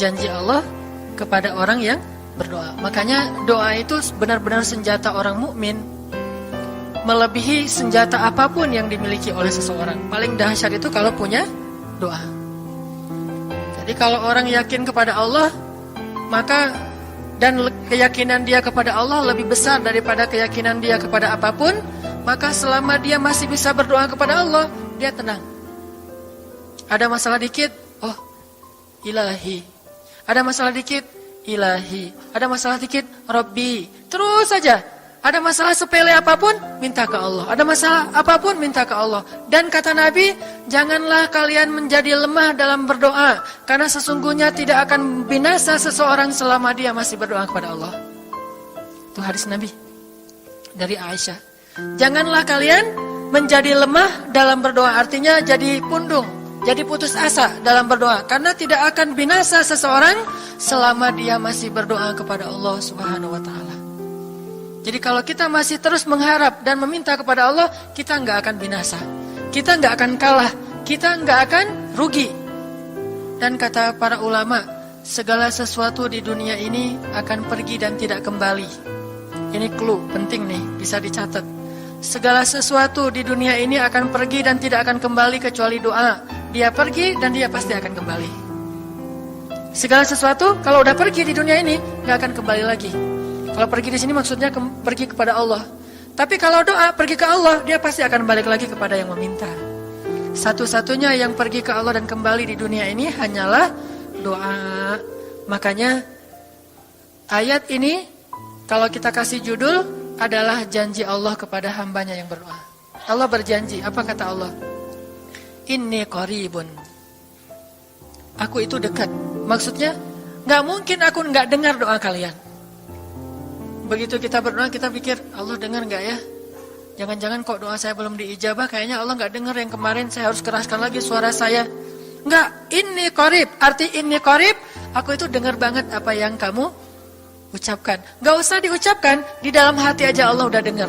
janji Allah kepada orang yang berdoa. Makanya doa itu benar-benar senjata orang mukmin, melebihi senjata apapun yang dimiliki oleh seseorang. Paling dahsyat itu kalau punya doa. Jadi kalau orang yakin kepada Allah, maka dan keyakinan dia kepada Allah lebih besar daripada keyakinan dia kepada apapun, maka selama dia masih bisa berdoa kepada Allah, dia tenang. Ada masalah dikit, oh Ilahi. Ada masalah dikit, Ilahi. Ada masalah dikit, Rabbi. Terus saja. Ada masalah sepele apapun, minta ke Allah. Ada masalah apapun, minta ke Allah. Dan kata Nabi, janganlah kalian menjadi lemah dalam berdoa, karena sesungguhnya tidak akan binasa seseorang selama dia masih berdoa kepada Allah. Itu hadis Nabi dari Aisyah. Janganlah kalian menjadi lemah dalam berdoa, artinya jadi pundung, jadi putus asa dalam berdoa, karena tidak akan binasa seseorang selama dia masih berdoa kepada Allah Subhanahu wa taala. Jadi kalau kita masih terus mengharap dan meminta kepada Allah, kita nggak akan binasa, kita nggak akan kalah, kita nggak akan rugi. Dan kata para ulama, segala sesuatu di dunia ini akan pergi dan tidak kembali. Ini clue penting nih, bisa dicatat. Segala sesuatu di dunia ini akan pergi dan tidak akan kembali kecuali doa. Dia pergi dan dia pasti akan kembali. Segala sesuatu kalau udah pergi di dunia ini nggak akan kembali lagi. Kalau pergi di sini maksudnya pergi kepada Allah. Tapi kalau doa pergi ke Allah, dia pasti akan balik lagi kepada yang meminta. Satu-satunya yang pergi ke Allah dan kembali di dunia ini hanyalah doa. Makanya ayat ini kalau kita kasih judul adalah janji Allah kepada hambanya yang berdoa. Allah berjanji, apa kata Allah? Inni qaribun. Aku itu dekat. Maksudnya gak mungkin aku gak dengar doa kalian. Begitu kita berdoa, kita pikir, Allah dengar gak ya? Jangan-jangan kok doa saya belum diijabah, kayaknya Allah gak dengar yang kemarin, saya harus keraskan lagi suara saya. Enggak, inni qarib. Arti inni qarib, aku itu dengar banget apa yang kamu ucapkan. Gak usah diucapkan, di dalam hati aja Allah udah dengar.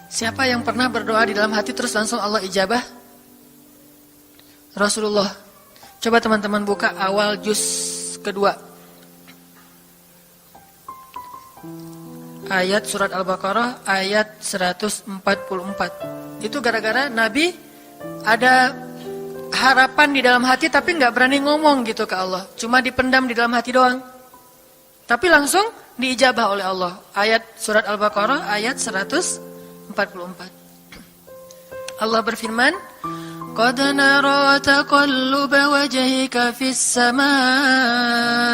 Siapa yang pernah berdoa di dalam hati terus langsung Allah ijabah? Rasulullah. Coba teman-teman buka awal juz kedua. Ayat surat Al-Baqarah ayat 144. Itu gara-gara Nabi ada harapan di dalam hati tapi gak berani ngomong gitu ke Allah. Cuma dipendam di dalam hati doang. Tapi langsung diijabah oleh Allah. Ayat surat Al-Baqarah ayat 144. Allah berfirman, Qad nara taqalluba wajhika fis samaa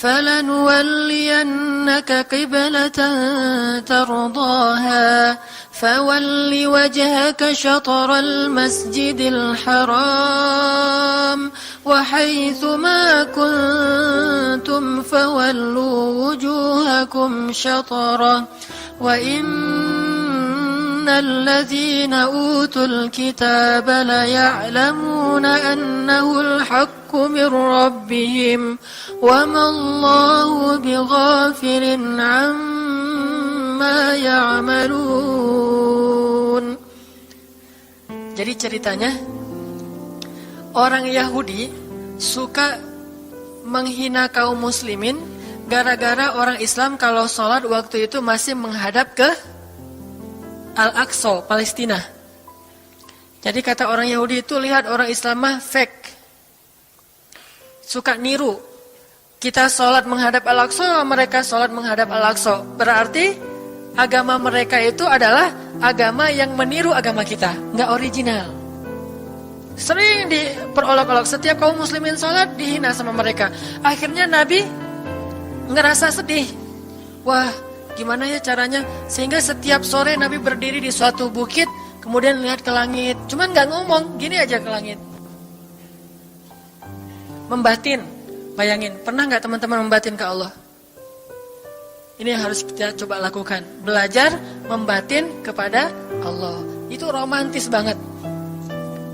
فَلَنُوَلِّيَنَّكَ قِبْلَةً تَرْضَاهَا فَوَلِّ وَجْهَكَ شَطْرَ الْمَسْجِدِ الْحَرَامِ وَحَيْثُ مَا كُنْتُمْ فَوَلُّوا وُجُوهَكُمْ شَطْرَهُ وَإِنَّ الَّذِينَ أُوتُوا الْكِتَابَ لَيَعْلَمُونَ أَنَّهُ الْحَقُّ مِنْ رَبِّهِمْ وَمَا اللَّهُ بِغَافِلٍ عَمَّا يَعْمَلُونَ. Jadi ceritanya, orang Yahudi suka menghina kaum muslimin gara-gara orang Islam kalau sholat waktu itu masih menghadap ke Al-Aqsa, Palestina. Jadi kata orang Yahudi itu, lihat orang Islam mah fake, suka niru. Kita sholat menghadap Al-Aqsa, mereka sholat menghadap Al-Aqsa. Berarti agama mereka itu adalah agama yang meniru agama kita, nggak original. Sering diperolok-olok, setiap kaum muslimin sholat dihina sama mereka. Akhirnya Nabi ngerasa sedih. Wah, gimana ya caranya? Sehingga setiap sore Nabi berdiri di suatu bukit, kemudian lihat ke langit. Cuman nggak ngomong, gini aja ke langit. Membatin. Bayangin, pernah nggak teman-teman membatin ke Allah? Ini yang harus kita coba lakukan. Belajar membatin kepada Allah. Itu romantis banget.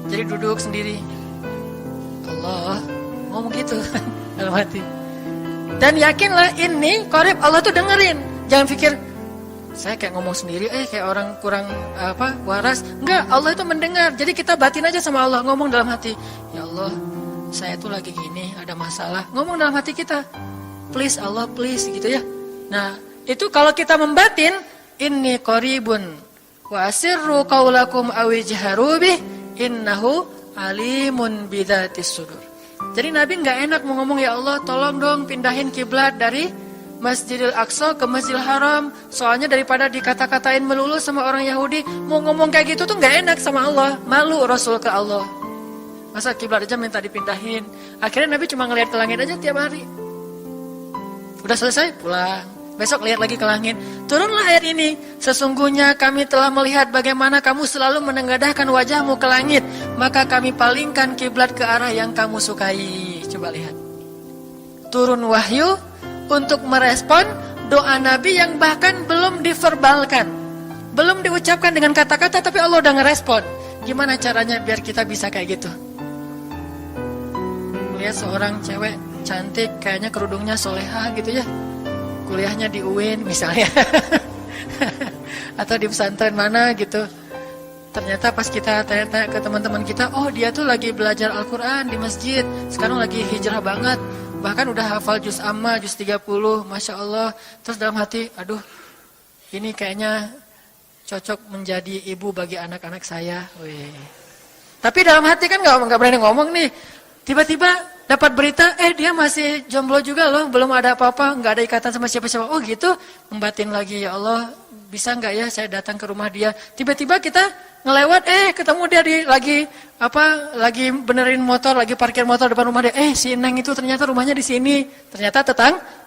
Jadi duduk sendiri. Allah, ngomong gitu dalam hati. Dan yakinlah ini qarib, Allah tuh dengerin. Jangan pikir saya kayak ngomong sendiri, kayak orang kurang waras. Enggak, Allah itu mendengar. Jadi kita batin aja sama Allah, ngomong dalam hati, ya Allah, saya tuh lagi gini, ada masalah. Ngomong dalam hati kita, please Allah, please, gitu ya. Nah, itu kalau kita membatin, inni qaribun wa asirru qaulakum aw ijharu bih innahu alimun bidzatis sudur. Jadi Nabi enggak enak mau ngomong, ya Allah, tolong dong pindahin kiblat dari Masjidil Aqsa ke Masjidil Haram. Soalnya daripada dikata-katain melulu sama orang Yahudi, mau ngomong kayak gitu tuh nggak enak sama Allah. Malu Rasul ke Allah. Masa kiblat aja minta dipindahin. Akhirnya Nabi cuma ngelihat ke langit aja tiap hari. Udah selesai, pulang. Besok lihat lagi ke langit. Turunlah ayat ini. Sesungguhnya kami telah melihat bagaimana kamu selalu menengadahkan wajahmu ke langit. Maka kami palingkan kiblat ke arah yang kamu sukai. Coba lihat. Turun wahyu untuk merespon doa Nabi yang bahkan belum diverbalkan, belum diucapkan dengan kata-kata, tapi Allah udah ngerespon. Gimana caranya biar kita bisa kayak gitu? Lihat seorang cewek cantik, kayaknya kerudungnya soleha gitu ya, kuliahnya di UIN misalnya, atau di pesantren mana gitu. Ternyata pas kita tanya-tanya ke teman-teman kita, oh dia tuh lagi belajar Al-Quran di masjid, sekarang lagi hijrah banget. Bahkan udah hafal juz amma, juz 30, Masya Allah. Terus dalam hati, aduh, ini kayaknya cocok menjadi ibu bagi anak-anak saya. Wih. Tapi dalam hati kan gak berani ngomong nih. Tiba-tiba dapat berita, dia masih jomblo juga loh, belum ada apa-apa, gak ada ikatan sama siapa-siapa. Oh gitu, membatin lagi, ya Allah, bisa gak ya saya datang ke rumah dia. Tiba-tiba kita ngelewat, ketemu dia lagi benerin motor, lagi parkir motor depan rumah dia. Si Neng itu ternyata rumahnya di sini. Ternyata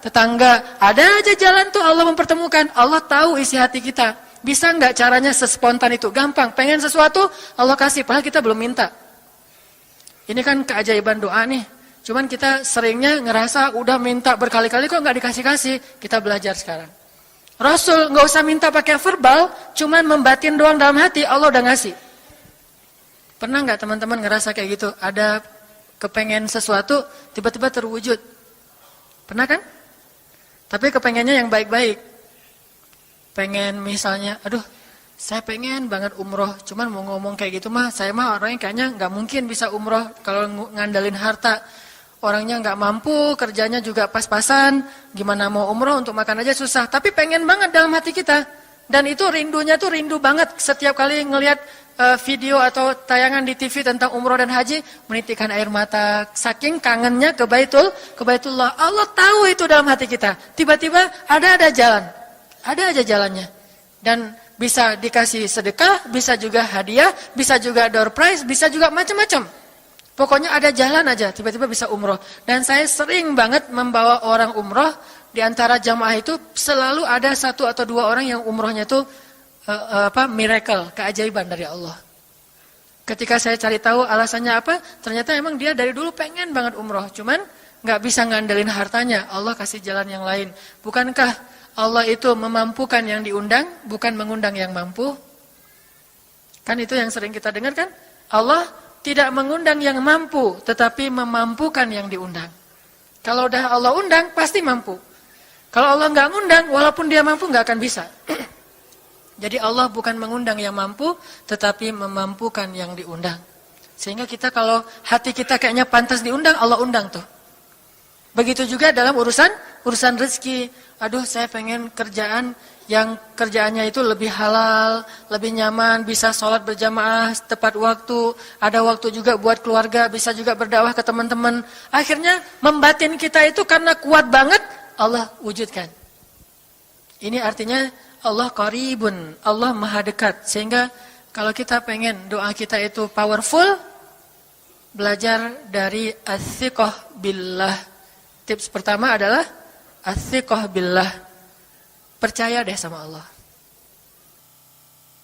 tetangga. Ada aja jalan tuh Allah mempertemukan. Allah tahu isi hati kita. Bisa nggak caranya sespontan itu? Gampang. Pengen sesuatu, Allah kasih. Padahal kita belum minta. Ini kan keajaiban doa nih. Cuman kita seringnya ngerasa udah minta berkali-kali kok nggak dikasih-kasih. Kita belajar sekarang. Rasul nggak usah minta pakai verbal, cuman membatin doang dalam hati, Allah udah ngasih. Pernah nggak teman-teman ngerasa kayak gitu? Ada kepengen sesuatu, tiba-tiba terwujud. Pernah kan? Tapi kepengennya yang baik-baik. Pengen misalnya, aduh, saya pengen banget umroh, cuman mau ngomong kayak gitu mah, saya mah orangnya kayaknya nggak mungkin bisa umroh kalau ngandalin harta. Orangnya nggak mampu, kerjanya juga pas-pasan, gimana mau umroh untuk makan aja susah. Tapi pengen banget dalam hati kita. Dan itu rindunya tuh rindu banget. Setiap kali ngelihat video atau tayangan di TV tentang umroh dan haji, menitikkan air mata. Saking kangennya ke Baitullah. Allah tahu itu dalam hati kita. Tiba-tiba ada jalan. Ada aja jalannya. Dan bisa dikasih sedekah, bisa juga hadiah, bisa juga door prize, bisa juga macam-macam. Pokoknya ada jalan aja, tiba-tiba bisa umroh. Dan saya sering banget membawa orang umroh. Di antara jamaah itu selalu ada 1 atau 2 orang yang umrohnya itu miracle, keajaiban dari Allah. Ketika saya cari tahu alasannya apa, ternyata emang dia dari dulu pengen banget umroh. Cuman gak bisa ngandelin hartanya, Allah kasih jalan yang lain. Bukankah Allah itu memampukan yang diundang, bukan mengundang yang mampu? Kan itu yang sering kita dengar kan? Allah tidak mengundang yang mampu, tetapi memampukan yang diundang. Kalau udah Allah undang, pasti mampu. Kalau Allah nggak ngundang, walaupun dia mampu nggak akan bisa. Jadi Allah bukan mengundang yang mampu, tetapi memampukan yang diundang. Sehingga kita kalau hati kita kayaknya pantas diundang, Allah undang tuh. Begitu juga dalam urusan rezeki. Aduh, saya pengen kerjaan yang kerjaannya itu lebih halal, lebih nyaman, bisa sholat berjamaah tepat waktu, ada waktu juga buat keluarga, bisa juga berdakwah ke teman-teman. Akhirnya membatin kita itu karena kuat banget, Allah wujudkan. Ini artinya Allah qaribun, Allah maha dekat. Sehingga kalau kita pengen doa kita itu powerful, belajar dari as-siqah billah. Tips pertama adalah as-siqah billah. Percaya deh sama Allah.